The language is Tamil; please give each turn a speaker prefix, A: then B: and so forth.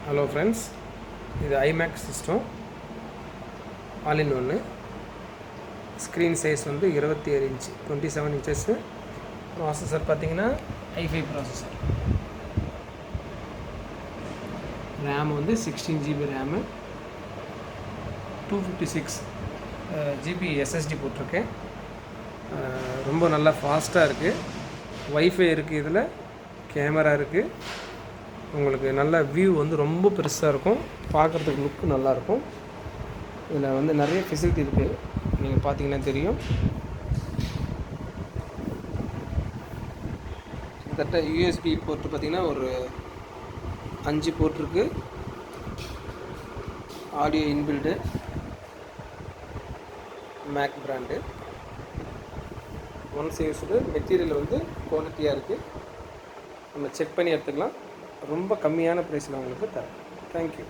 A: ஹலோ ஃப்ரெண்ட்ஸ், இது ஐமேக்ஸ் சிஸ்டம் ஆல் இன் ஒன்று. ஸ்க்ரீன் சைஸ் வந்து 27 இன்ச் 27 இன்ச்சஸ்ஸு. ப்ராசஸர் பார்த்தீங்கன்னா i5 ப்ராசஸர். ரேம் வந்து 16 GB ரேமு, 256 GB SSD போட்டிருக்கேன். ரொம்ப நல்லா ஃபாஸ்ட்டாக இருக்குது. வைஃபை இருக்குது, இதில் கேமரா இருக்குது. உங்களுக்கு நல்ல வியூ வந்து ரொம்ப பெருசாக இருக்கும், பார்க்குறதுக்கு லுக்கு நல்லாயிருக்கும். இதில் வந்து நிறைய ஃபெசிலிட்டி இருக்குது, நீங்கள் பார்த்தீங்கன்னா தெரியும். கிட்டத்தட்ட யூஎஸ்பி போர்ட்டு பார்த்திங்கன்னா ஒரு 5 போர்ட் இருக்குது. Audio inbuilt, make brand. Once used material வந்து குவாலிட்டியாக இருக்குது, நம்ம செக் பண்ணி எடுத்துக்கலாம். ரொம்ப கம்மியான ப்ரைஸில் உங்களுக்கு தரேன். தேங்க்யூ.